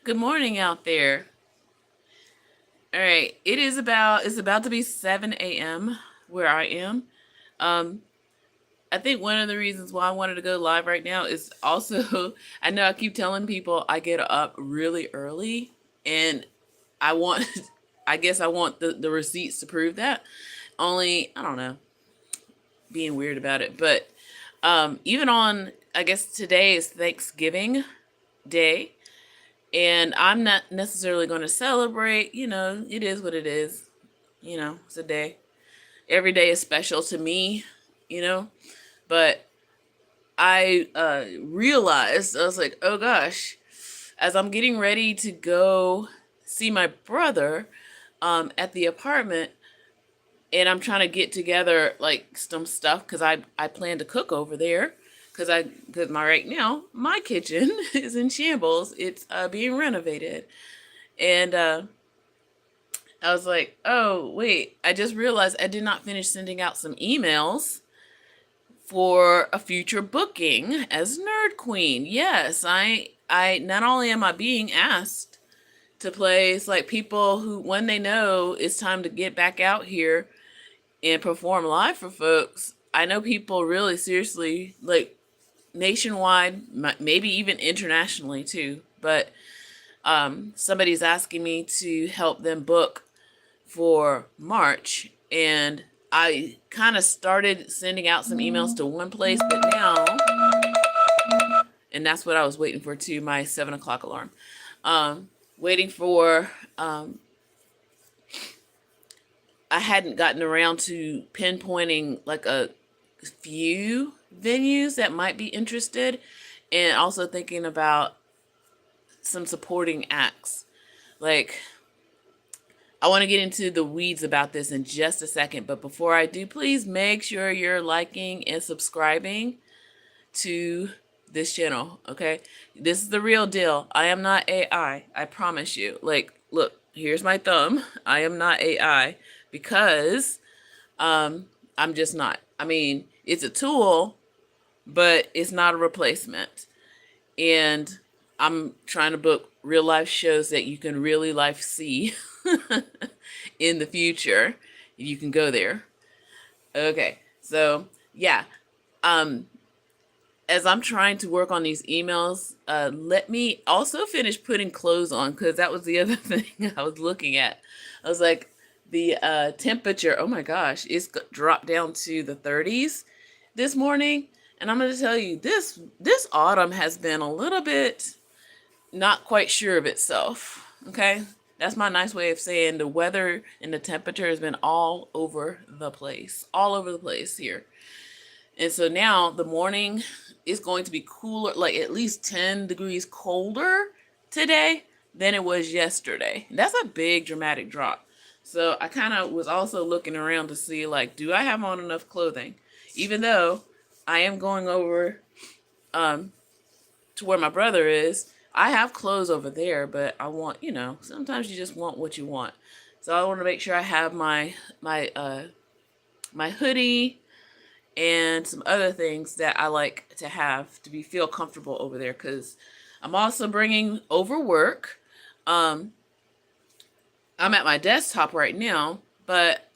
Good morning out there. All right, it's about to be 7 a.m. where I am. Um I think one of the reasons why I wanted to go live right now is also I know I keep telling people I get up really early and I want I guess I want the receipts to prove that. Only I don't know, being weird about it, but even on I guess today is Thanksgiving Day. And I'm not necessarily going to celebrate. It is what it is. It's a day. Every day is special to me, you know. But I realized, I was like, oh gosh, as I'm getting ready to go see my brother at the apartment, and I'm trying to get together like some stuff because I plan to cook over there because my right now my kitchen is in shambles. It's being renovated, and I was like, oh, wait, I just realized I did not finish sending out some emails for a future booking as Nerd Queen. Yes, I not only am I being asked to plays like people who when they know it's time to get back out here and perform live for folks, I know people really seriously like nationwide, maybe even internationally too, but somebody's asking me to help them book for March, and I kind of started sending out some emails to one place, but now, and that's what I was waiting for too, my 7 o'clock alarm. Waiting for, I hadn't gotten around to pinpointing like a few venues that might be interested, and also thinking about some supporting acts. Like, I want to get into the weeds about this in just a second, but before I do, please make sure you're liking and subscribing to this channel, okay? This is the real deal. I am not AI. I promise you. Like, look, here's my thumb. I am not AI because I'm just not. I mean, it's a tool, but it's not a replacement. And I'm trying to book real life shows that you can really life see in the future. You can go there. Okay. So, yeah. Um as I'm trying to work on these emails, let me also finish putting clothes on because that was the other thing I was looking at. I was like, the temperature, oh my gosh, it's dropped down to the 30s this morning. And I'm going to tell you, this autumn has been a little bit not quite sure of itself. Okay? That's my nice way of saying the weather and the temperature has been all over the place. All over the place here. And so now the morning is going to be cooler, like at least 10 degrees colder today than it was yesterday. That's a big dramatic drop. So I kind of was also looking around to see, like, do I have on enough clothing? Even though I am going over to where my brother is, I have clothes over there, but I want, sometimes you just want what you want. So I want to make sure I have my hoodie and some other things that I like to have to feel comfortable over there because I'm also bringing over work. Um, I'm at my desktop right now, but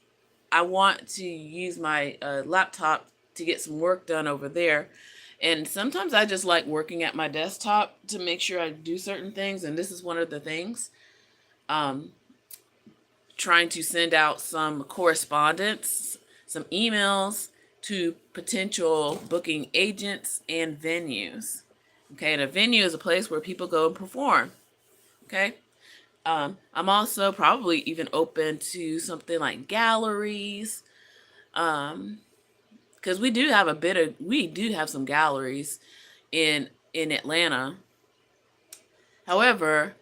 I want to use my laptop to get some work done over there. And sometimes I just like working at my desktop to make sure I do certain things. And this is one of the things. Um, Trying to send out some correspondence, some emails to potential booking agents and venues. Okay, and a venue is a place where people go and perform. Okay, I'm also probably even open to something like galleries, because we do have some galleries in Atlanta. However,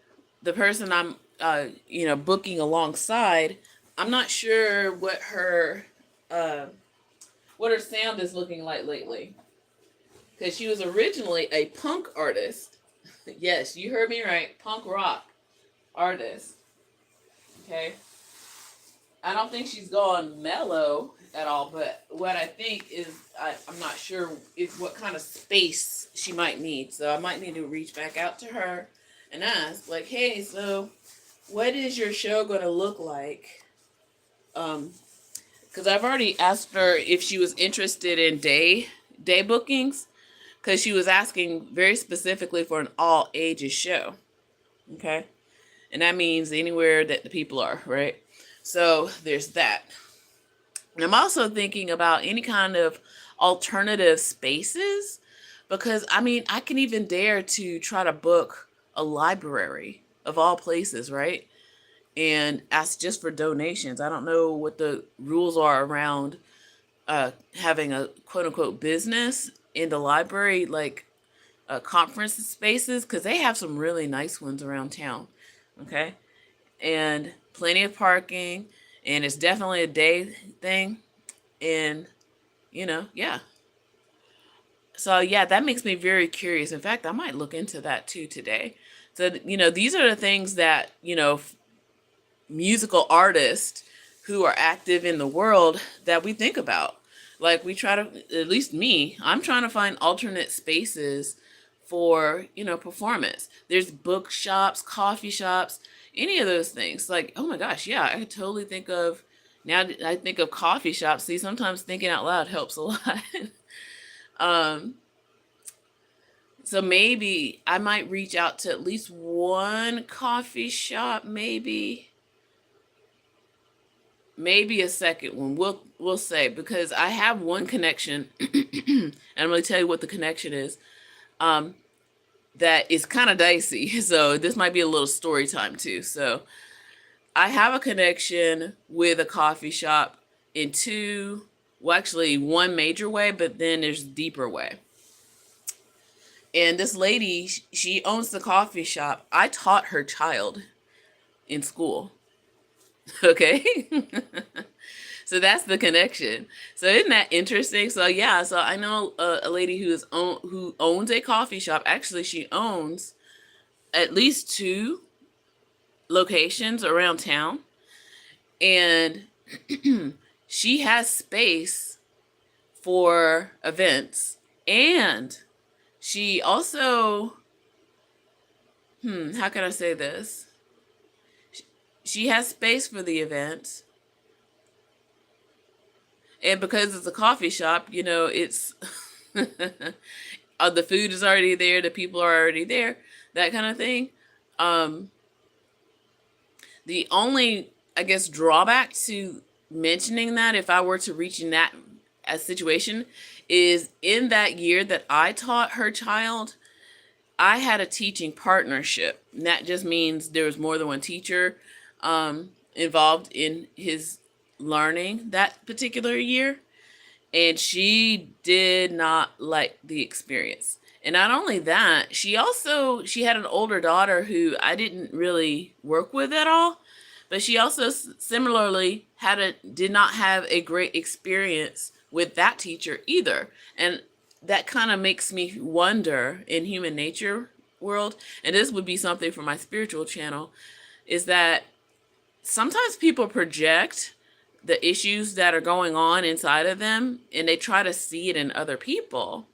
the person I'm booking alongside, I'm not sure uh, what her sound is looking like lately. Because she was originally a punk artist. Yes, you heard me right. Punk rock artist. Okay. I don't think she's gone mellow at all, but what I think is I'm not sure if what kind of space she might need. So I might need to reach back out to her and ask, like, hey, so what is your show going to look like? Because I've already asked her if she was interested in day bookings, because she was asking very specifically for an all ages show. Okay, and that means anywhere that the people are, right? So there's that. And I'm also thinking about any kind of alternative spaces, because I mean, I can even dare to try to book a library of all places, right? And ask just for donations. I don't know what the rules are around having a quote unquote business in the library, like conference spaces, because they have some really nice ones around town. Okay. And plenty of parking. And it's definitely a day thing. And, yeah. So, yeah, that makes me very curious. In fact, I might look into that too today. So, these are the things that, musical artists who are active in the world that we think about. Like, we try to, at least me, I'm trying to find alternate spaces for, performance. There's bookshops, coffee shops, any of those things. Like, oh my gosh, yeah, I could totally think of, now that I think of coffee shops. See, sometimes thinking out loud helps a lot. um, so maybe I might reach out to at least one coffee shop, maybe a second one. We'll say, because I have one connection, and I'm going to tell you what the connection is. That is kind of dicey. So this might be a little story time too. So I have a connection with a coffee shop in two, well, actually one major way, but then there's a deeper way. And this lady, she owns the coffee shop. I taught her child in school. Okay. So that's the connection. So isn't that interesting? So yeah, so I know a lady who owns a coffee shop. Actually, she owns at least two locations around town, and she has space for events, and she also, how can I say this? She has space for the events, and because it's a coffee shop, it's the food is already there, the people are already there, that kind of thing. Um, the only, I guess, drawback to mentioning that, if I were to reach in that a situation, is in that year that I taught her child, I had a teaching partnership. And that just means there was more than one teacher involved in his learning that particular year. And she did not like the experience. And not only that, she had an older daughter who I didn't really work with at all, but she also similarly did not have a great experience with that teacher either. And that kind of makes me wonder, in human nature world, and this would be something for my spiritual channel, is that sometimes people project the issues that are going on inside of them, and they try to see it in other people.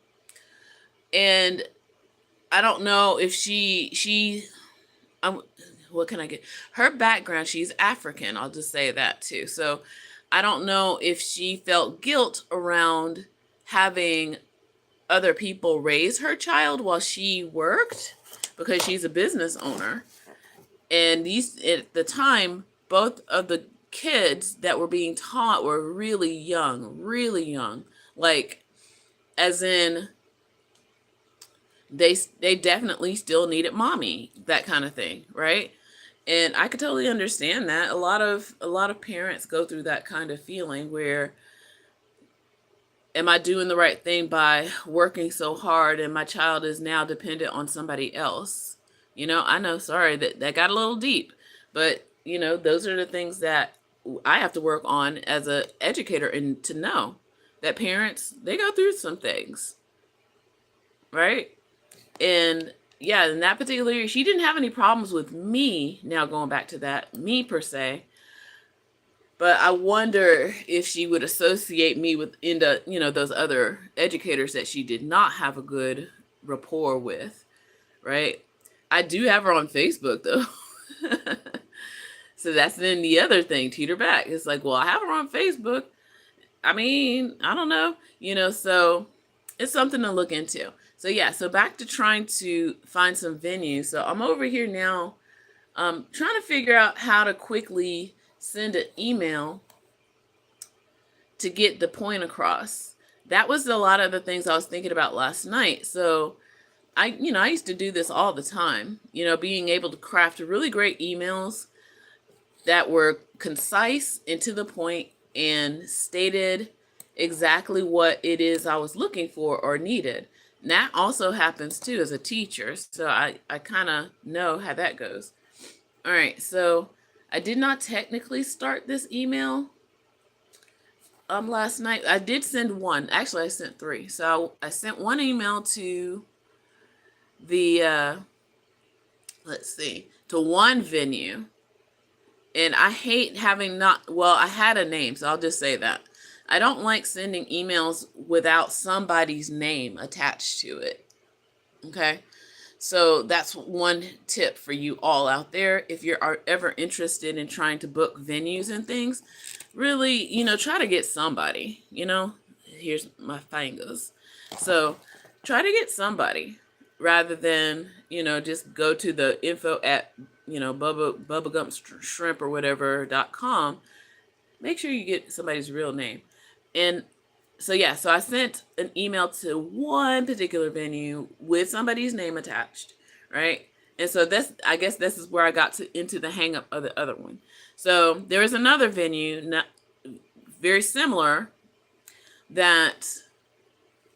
And I don't know if what can I get? Her background, she's African. I'll just say that too. So I don't know if she felt guilt around having other people raise her child while she worked, because she's a business owner. And at the time, both of the kids that were being taught were really young. Like, as in, they definitely still needed mommy, that kind of thing, right? And I could totally understand that. A lot of parents go through that kind of feeling where, am I doing the right thing by working so hard and my child is now dependent on somebody else? I know, sorry, that got a little deep, but those are the things that I have to work on as an educator, and to know that parents, they go through some things, right? And yeah, in that particular year, she didn't have any problems with me, now going back to that, me per se. But I wonder if she would associate me with those other educators that she did not have a good rapport with, right? I do have her on Facebook though. So that's then the other thing, teeter back. It's like, well, I have her on Facebook. I mean, I don't know, so it's something to look into. So yeah, so back to trying to find some venues. So I'm over here now, trying to figure out how to quickly send an email to get the point across. That was a lot of the things I was thinking about last night. So I used to do this all the time, being able to craft really great emails that were concise and to the point and stated exactly what it is I was looking for or needed. And that also happens too as a teacher. So I kind of know how that goes. All right. So I did not technically start this email last night. I did send one. Actually, I sent three. So I sent one email to the, to one venue. And I hate having I had a name, so I'll just say that. I don't like sending emails without somebody's name attached to it. Okay? So that's one tip for you all out there. If you're ever interested in trying to book venues and things, really, try to get somebody, here's my fingers. So try to get somebody rather than, just go to the info at, Bubba Gump Shrimp or whatever.com. Make sure you get somebody's real name. And so I sent an email to one particular venue with somebody's name attached, right? And so I guess this is where I got into the hang up of the other one. So there was another venue, not very similar, that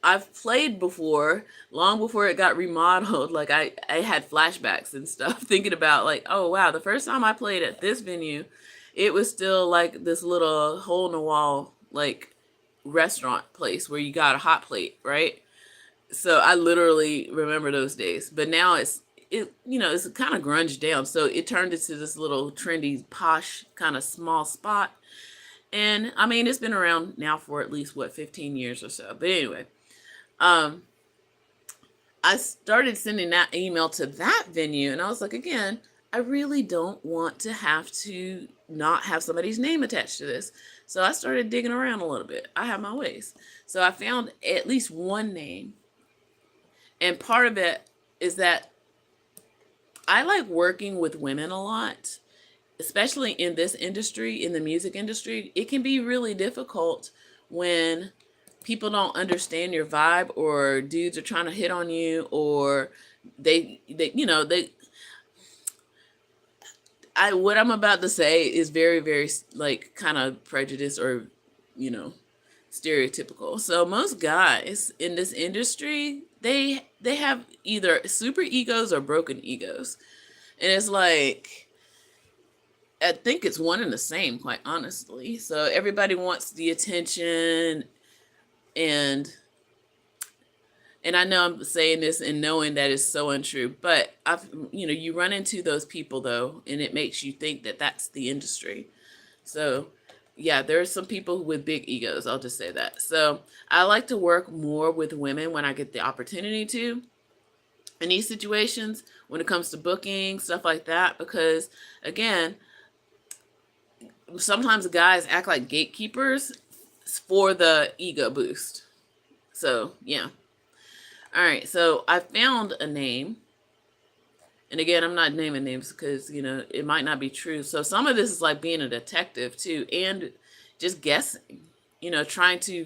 I've played before, long before it got remodeled. Like I had flashbacks and stuff thinking about like, oh wow, the first time I played at this venue, it was still like this little hole in the wall, like restaurant place where you got a hot plate, right? So I literally remember those days. But now it's kind of grunged down. So it turned into this little trendy, posh, kind of small spot. And I mean, it's been around now for at least 15 years or so. But anyway, I started sending that email to that venue, and I was like, again, I really don't want to have to not have somebody's name attached to this. So I started digging around a little bit. I have my ways. So I found at least one name. And part of it is that I like working with women a lot, especially in this industry, in the music industry. It can be really difficult when people don't understand your vibe, or dudes are trying to hit on you, or what I'm about to say is very, very like kind of prejudiced or, stereotypical. So most guys in this industry, they have either super egos or broken egos. And it's like, I think it's one and the same, quite honestly. So everybody wants the attention, and I know I'm saying this and knowing that it's so untrue, but you run into those people though, and it makes you think that that's the industry. So yeah, there are some people with big egos. I'll just say that. So I like to work more with women when I get the opportunity to, in these situations, when it comes to booking, stuff like that, because again, sometimes guys act like gatekeepers for the ego boost. So yeah. All right, so I found a name. And again, I'm not naming names because, it might not be true. So some of this is like being a detective too, and just guessing, trying to,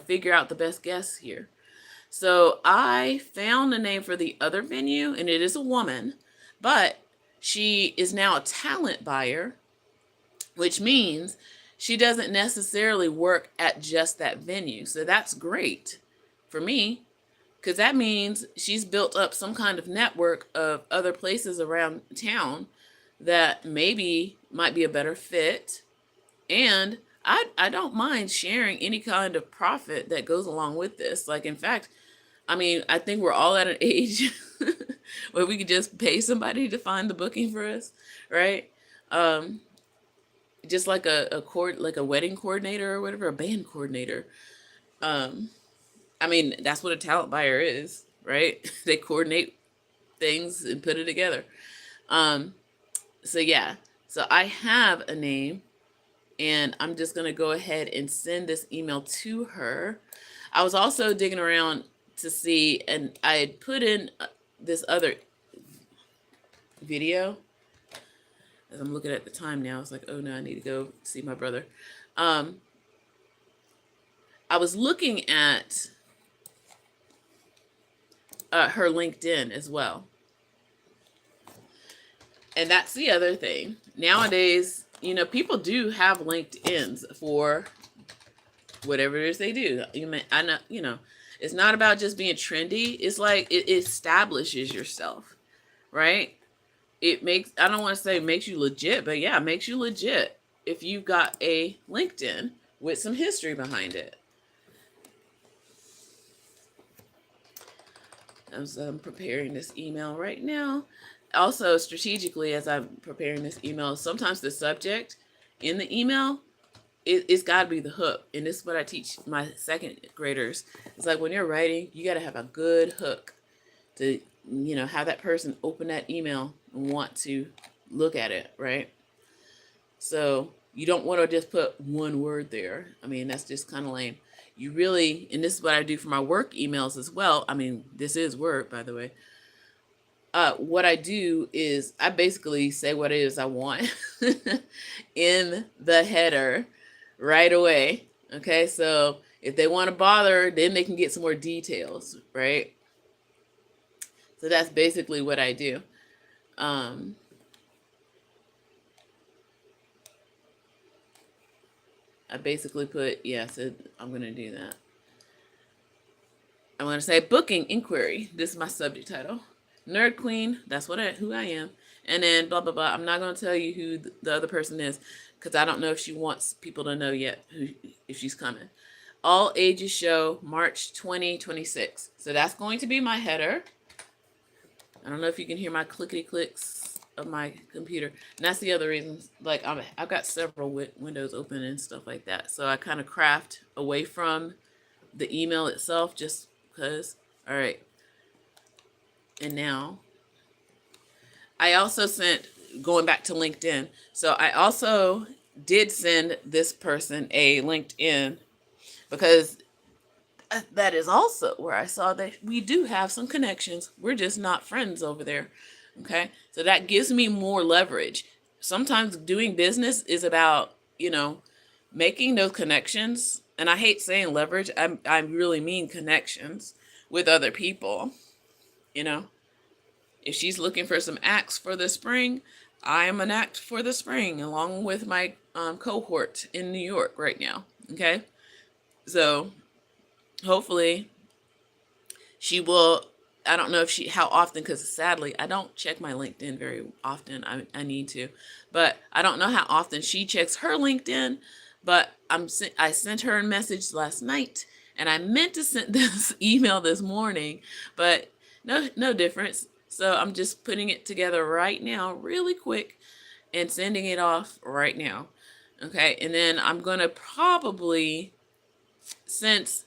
figure out the best guess here. So I found a name for the other venue, and it is a woman, but she is now a talent buyer, which means she doesn't necessarily work at just that venue. So that's great for me, because that means she's built up some kind of network of other places around town that maybe might be a better fit. And I don't mind sharing any kind of profit that goes along with this. Like, in fact, I mean, I think we're all at an age where we could just pay somebody to find the booking for us, right? Just like like a wedding coordinator or whatever, a band coordinator. I mean, that's what a talent buyer is, right? They coordinate things and put it together. So yeah, so I have a name, and I'm just going to go ahead and send this email to her. I was also digging around to see, and I had put in this other video. As I'm looking at the time now, it's like, oh no, I need to go see my brother. I was looking at her LinkedIn as well. And that's the other thing. Nowadays, people do have LinkedIns for whatever it is they do. I know, it's not about just being trendy. It's like it establishes yourself, right? It makes, I don't want to say makes you legit, but yeah, it makes you legit if you've got a LinkedIn with some history behind it. As I'm preparing this email right now. Also, strategically, as I'm preparing this email, sometimes the subject in the email, it's got to be the hook. And this is what I teach my second graders. It's like when you're writing, you got to have a good hook to, have that person open that email and want to look at it, right? So you don't want to just put one word there. I mean, that's just kind of lame. You really, and this is what I do for my work emails as well. I mean, this is work, by the way. What I do is I basically say what it is I want in the header right away. Okay, so if they want to bother, then they can get some more details, right? So that's basically what I do. I basically put, yes, I'm going to do that. I'm going to say booking inquiry. This is my subject title. Nerd Queen, that's who I am. And then blah, blah, blah. I'm not going to tell you who the other person is because I don't know if she wants people to know yet if she's coming. All ages show, March 2026. So that's going to be my header. I don't know if you can hear my clickety clicks of my computer. And that's the other reason. Like, I've got several windows open and stuff like that. So I kind of craft away from the email itself just because. All right. And now, I also sent, going back to LinkedIn, so I also did send this person a LinkedIn because that is also where I saw that we do have some connections. We're just not friends over there, okay? So that gives me more leverage. Sometimes doing business is about, making those connections, and I hate saying leverage. I really mean connections with other people. If she's looking for some acts for the spring, I am an act for the spring, along with my cohort in New York right now. Okay, so hopefully she will. I don't know if how often, because sadly I don't check my LinkedIn very often. I need to, but I don't know how often she checks her LinkedIn. But I sent her a message last night, and I meant to send this email this morning, but no difference. So I'm just putting it together right now, really quick, and sending it off right now. Okay, and then I'm gonna probably, since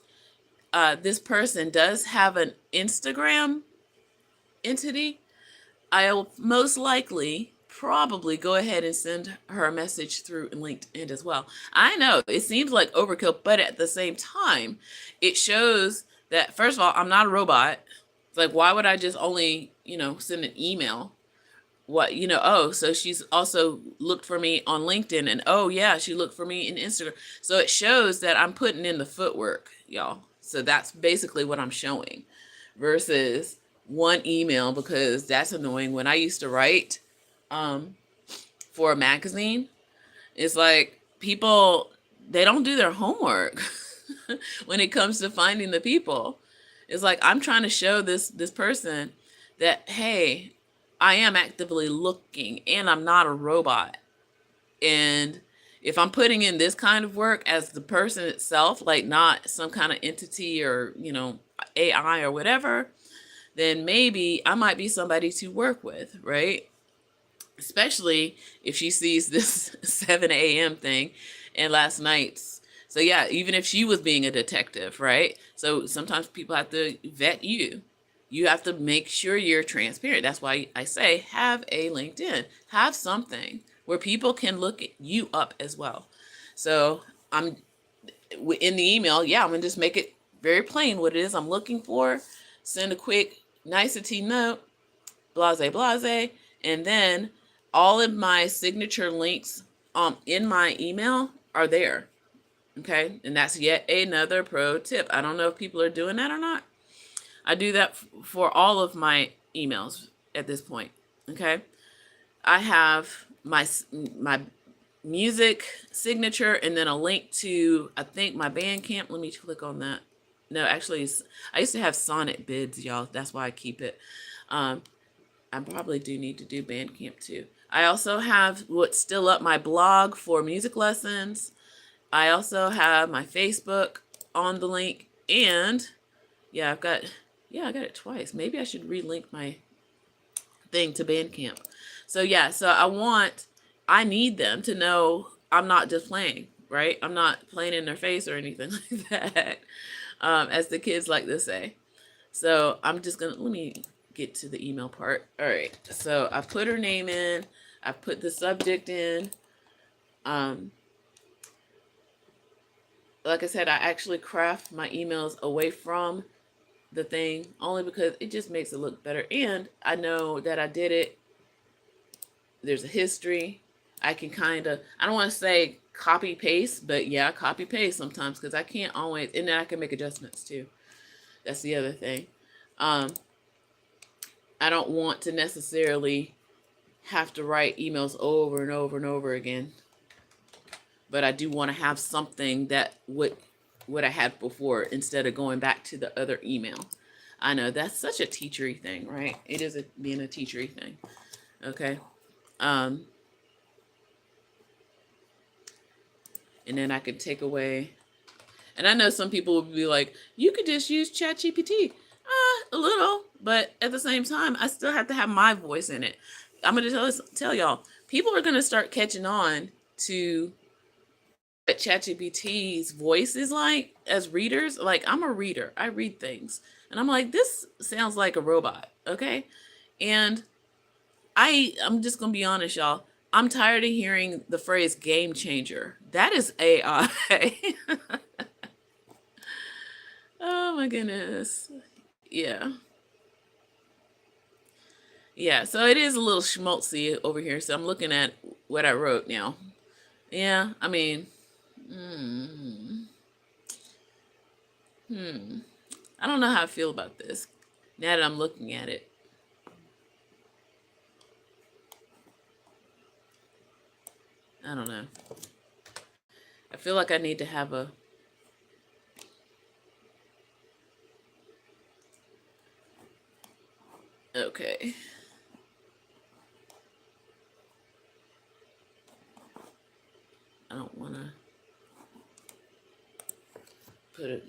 this person does have an Instagram entity, I'll most likely probably go ahead and send her a message through LinkedIn as well. I know it seems like overkill, but at the same time, it shows that, first of all, I'm not a robot. It's like, why would I just only, send an email? What, oh, so she's also looked for me on LinkedIn, and oh yeah, she looked for me in Instagram. So it shows that I'm putting in the footwork, y'all. So that's basically what I'm showing versus one email, because that's annoying. When I used to write for a magazine, it's like people, they don't do their homework when it comes to finding the people. It's like, I'm trying to show this person that, hey, I am actively looking and I'm not a robot. And if I'm putting in this kind of work as the person itself, like not some kind of entity or, AI or whatever, then maybe I might be somebody to work with, right? Especially if she sees this 7 a.m. thing and last night's. So yeah, even if she was being a detective, right? So sometimes people have to vet you. You have to make sure you're transparent. That's why I say have a LinkedIn, have something where people can look you up as well. So I'm in the email. Yeah, I'm gonna just make it very plain what it is I'm looking for. Send a quick nicety note, blase blase, and then all of my signature links in my email are there. Okay, and that's yet another pro tip. I don't know if people are doing that or not. I do that for all of my emails at this point. Okay, I have my music signature and then a link to, I think, my Bandcamp. Let me click on that. No, actually, I used to have Sonnet bids, y'all. That's why I keep it. Um, I probably do need to do Bandcamp too. I also have what's still up, my blog for music lessons. I also have my Facebook on the link, and yeah, I got it twice. Maybe I should relink my thing to Bandcamp. So yeah, so I need them to know I'm not just playing, right? I'm not playing in their face or anything like that, as the kids like to say. So I'm just gonna, let me get to the email part. All right, so I put her name in, I put the subject in. Um, like I said, I actually craft my emails away from the thing only because it just makes it look better. And I know that I did it. There's a history. I can kind of, I don't want to say copy paste, but yeah, copy paste sometimes because I can't always, and then I can make adjustments too. That's the other thing. Um, I don't want to necessarily have to write emails over and over and over again, but I do want to have something that what I had before instead of going back to the other email. I know that's such a teachery thing, right? It is being a teachery thing. Okay. Um, and then I could take away. And I know some people would be like, you could just use ChatGPT. A little, but at the same time, I still have to have my voice in it. I'm going to tell y'all, people are going to start catching on to what ChatGPT's voice is like as readers. Like, I'm a reader, I read things, and I'm like, this sounds like a robot, okay? And I'm just gonna be honest, y'all. I'm tired of hearing the phrase game changer. That is AI. Oh my goodness. Yeah. Yeah, so it is a little schmaltzy over here. So I'm looking at what I wrote now. Yeah, I mean, hmm, hmm. I don't know how I feel about this. Now that I'm looking at it, I don't know. I feel like I need to have a, okay. I don't want to put it,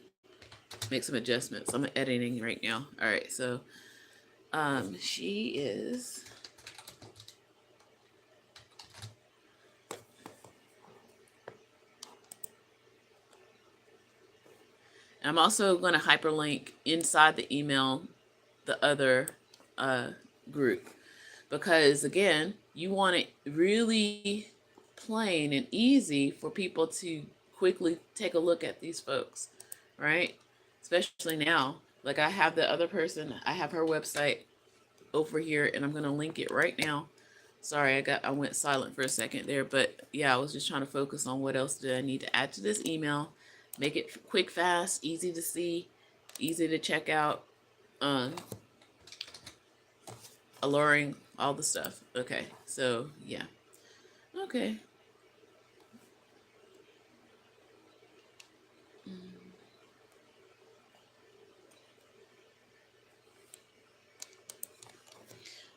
make some adjustments. I'm editing right now. All right, so she is, I'm also going to hyperlink inside the email the other uh, group, because again, you want it really plain and easy for people to quickly take a look at these folks, right? Especially now. Like, I have the other person, I have her website over here, and I'm going to link it right now. Sorry, I went silent for a second there, but yeah, I was just trying to focus on what else did I need to add to this email. Make it quick, fast, easy to see, easy to check out, um, alluring, all the stuff. Okay, so yeah. Okay.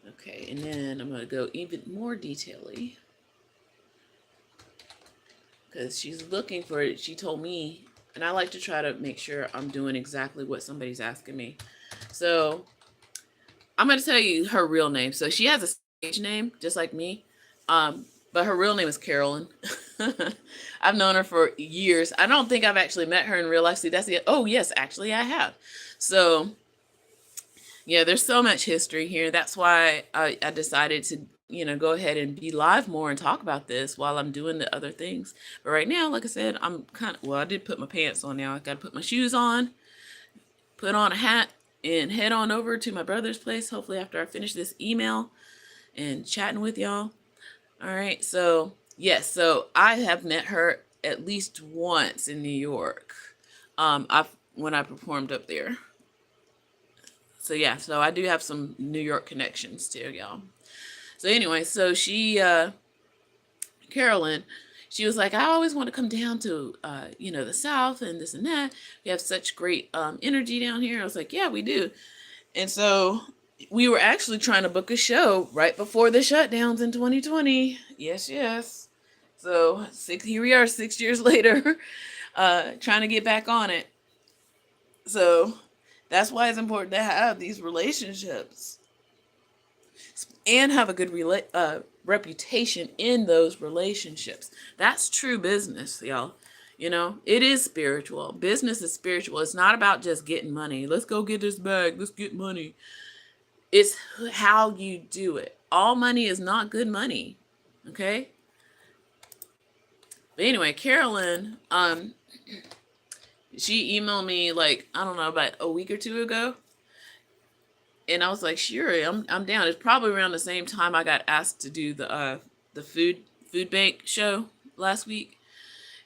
Okay, and then I'm going to go even more detail-y because she's looking for it. She told me, and I like to try to make sure I'm doing exactly what somebody's asking me. So I'm going to tell you her real name. So she has a stage name, just like me, but her real name is Carolyn. I've known her for years. I don't think I've actually met her in real life. See, that's the, oh yes, actually I have. So Yeah, there's so much history here. That's why I decided to, go ahead and be live more and talk about this while I'm doing the other things. But right now, like I said, I'm kind of, well, I did put my pants on now. I got to put my shoes on, put on a hat, and head on over to my brother's place, hopefully after I finish this email and chatting with y'all. All right, so yes, so I have met her at least once in New York. I when I performed up there. So yeah, so I do have some New York connections too, y'all. So anyway, so Carolyn, she was like, I always want to come down to, the South and this and that. We have such great energy down here. I was like, yeah, we do. And so we were actually trying to book a show right before the shutdowns in 2020. Yes, yes. So here we are 6 years later, trying to get back on it. So that's why it's important to have these relationships and have a good reputation in those relationships. That's true business, y'all. It is spiritual. Business is spiritual. It's not about just getting money. Let's go get this bag. Let's get money. It's how you do it. All money is not good money. Okay? But anyway, Carolyn, she emailed me like, I don't know, about a week or two ago. And I was like, sure, I'm down. It's probably around the same time I got asked to do the food bank show last week.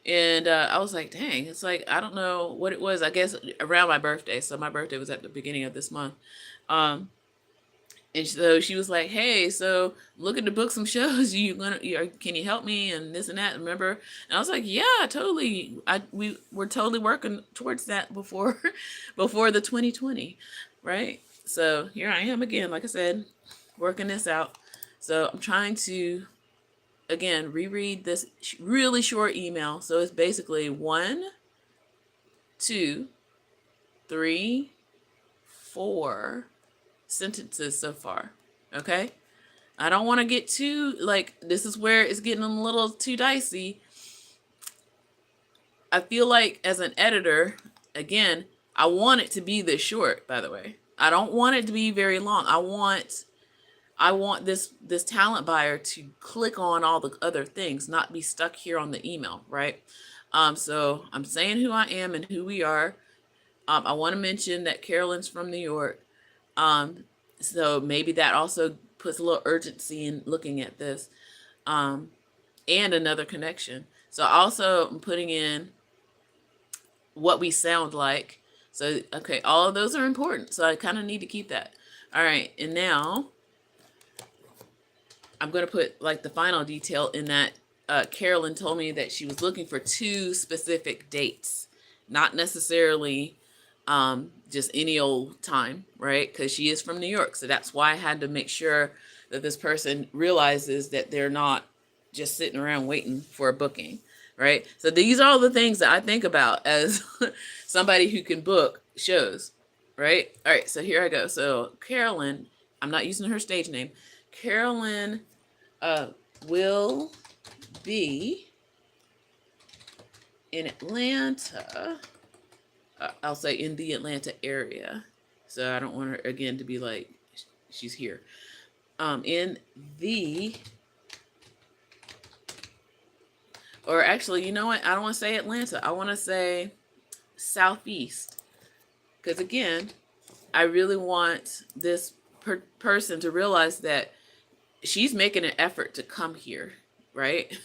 And I was like, dang, it's like, I don't know what it was. I guess around my birthday. So my birthday was at the beginning of this month. Um, and so she was like, hey, so I'm looking to book some shows. Can you help me and this and that? Remember? And I was like, yeah, totally. We were totally working towards that before, before the 2020, right? So here I am again, like I said, working this out. So I'm trying to, again, reread this really short email. So it's basically 1, 2, 3, 4 sentences so far. Okay? I don't want to get too, like, this is where it's getting a little too dicey. I feel like as an editor, again, I want it to be this short, by the way. I don't want it to be very long. I want this talent buyer to click on all the other things, not be stuck here on the email, right? So I'm saying who I am and who we are. I want to mention that Carolyn's from New York. So maybe that also puts a little urgency in looking at this. And another connection. So also I'm putting in what we sound like. So, okay, all of those are important. So I kind of need to keep that. All right, and now I'm going to put like the final detail in that Carolyn told me that she was looking for 2 specific dates, not necessarily just any old time, right? Because she is from New York. So that's why I had to make sure that this person realizes that they're not just sitting around waiting for a booking, right? So these are all the things that I think about as somebody who can book shows, right? All right, so here I go. So Carolyn, I'm not using her stage name. Carolyn will be in Atlanta. I'll say in the Atlanta area. So I don't want her, again, to be like, she's here. In the, or actually, you know what? I don't want to say Atlanta. I want to say Southeast. Because again, I really want this person to realize that she's making an effort to come here, right?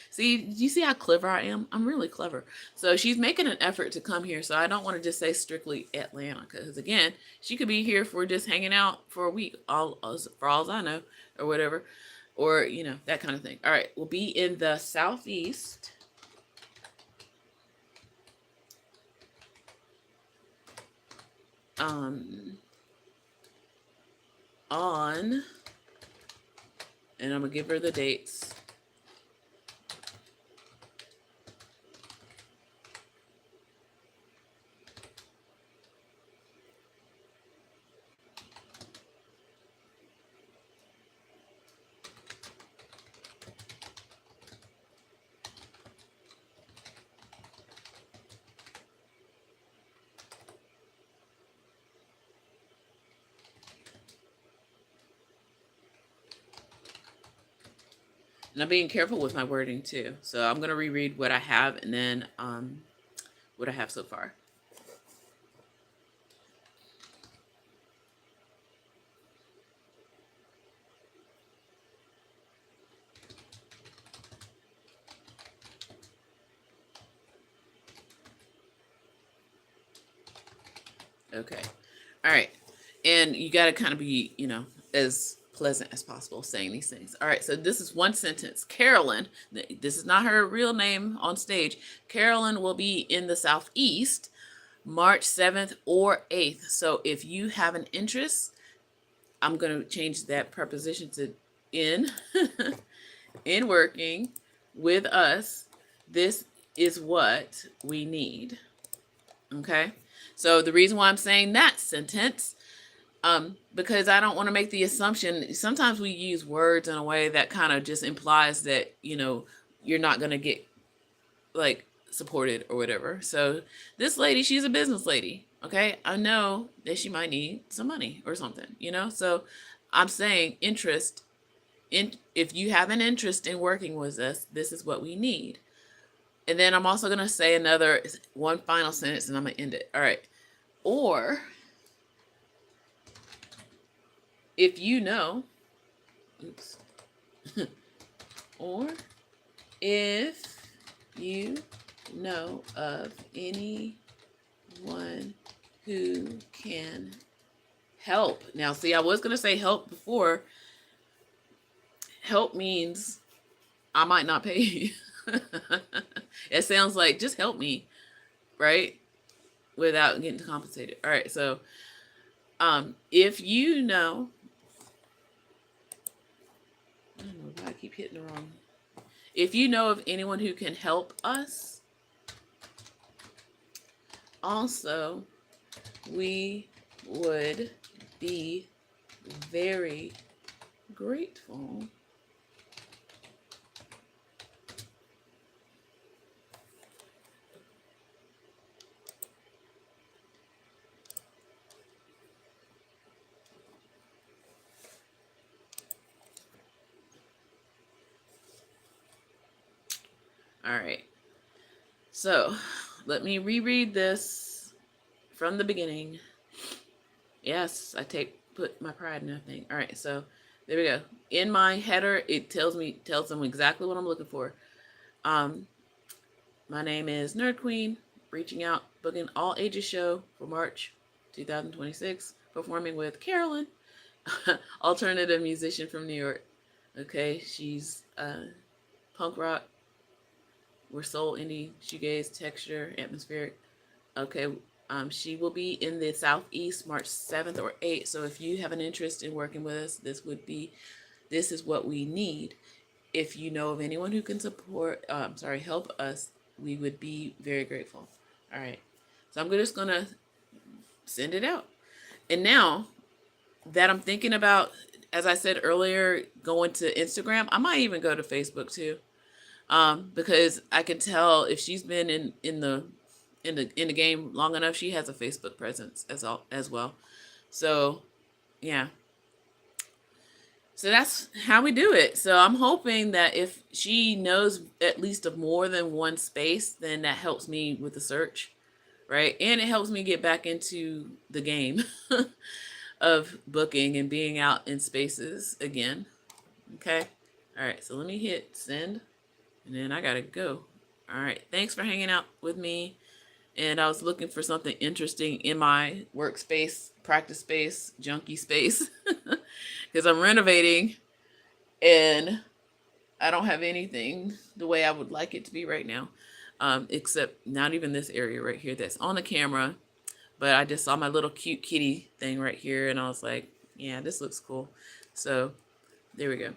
See, you see how clever I am? I'm really clever. So she's making an effort to come here. So I don't want to just say strictly Atlanta, because again, she could be here for just hanging out for a week, for all I know, or whatever, or that kind of thing. All right, we'll be in the Southeast. On, and I'm gonna give her the dates. And I'm being careful with my wording too. So I'm going to reread what I have and then what I have so far. Okay. All right. And you got to kind of be, as pleasant as possible saying these things. All right. So this is one sentence. Carolyn, this is not her real name on stage. Carolyn will be in the Southeast March 7th or 8th. So if you have an interest, I'm going to change that preposition to in, in working with us. This is what we need. Okay. So the reason why I'm saying that sentence, because I don't want to make the assumption. Sometimes we use words in a way that kind of just implies that, you're not going to get like supported or whatever. So this lady, she's a business lady. Okay. I know that she might need some money or something. So I'm saying interest in, if you have an interest in working with us, this is what we need. And then I'm also going to say one final sentence and I'm going to end it. All right. Or if you know, oops, or if you know of anyone who can help. Now, see, I was going to say help before. Help means I might not pay you. It sounds like just help me, right? Without getting compensated. All right, so if you know, I don't know why I keep hitting the wrong. If you know of anyone who can help us, also, we would be very grateful. All right. So let me reread this from the beginning. Yes, put my pride in that thing. All right, so there we go. In my header, it tells them exactly what I'm looking for. My name is Nerd Queen, reaching out, booking all ages show for March 2026, performing with Carolyn, alternative musician from New York. Okay, she's punk rock. We're soul, indie, shoegaze, texture, atmospheric. Okay, she will be in the Southeast March 7th or 8th. So if you have an interest in working with us, this is what we need. If you know of anyone who can help us, we would be very grateful. All right. So I'm just going to send it out. And now that I'm thinking about, as I said earlier, going to Instagram, I might even go to Facebook too. Because I can tell if she's been in the game long enough, she has a Facebook presence as well. So yeah. So that's how we do it. So I'm hoping that if she knows at least of more than one space, then that helps me with the search, right? And it helps me get back into the game of booking and being out in spaces again. Okay. All right. So let me hit send. And then I gotta go. All right. Thanks for hanging out with me. And I was looking for something interesting in my workspace, practice space, junkie space. Because I'm renovating and I don't have anything the way I would like it to be right now. Except not even this area right here that's on the camera. But I just saw my little cute kitty thing right here. And I was like, yeah, this looks cool. So there we go.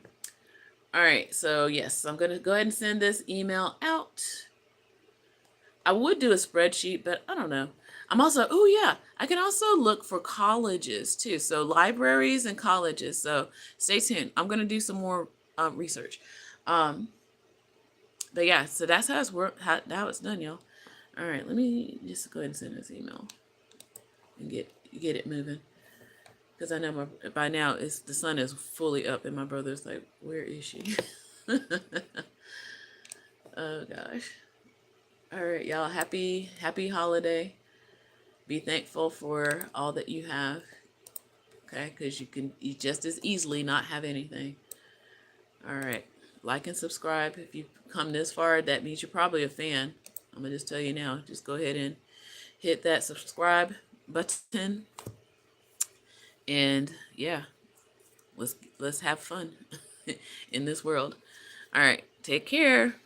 All right, so yes, I'm going to go ahead and send this email out. I would do a spreadsheet, but I don't know. I can also look for colleges too. So libraries and colleges. So stay tuned. I'm going to do some more research. But yeah, so that's how it's done, y'all. All right, let me just go ahead and send this email and get it moving. Because I know by now the sun is fully up, and my brother's like, "Where is she?" Oh gosh. All right, y'all. Happy holiday. Be thankful for all that you have. Okay, because you just as easily not have anything. All right. Like and subscribe. If you've come this far, that means you're probably a fan. I'm gonna just tell you now. Just go ahead and hit that subscribe button. And yeah, let's have fun in this world. All right. Take care.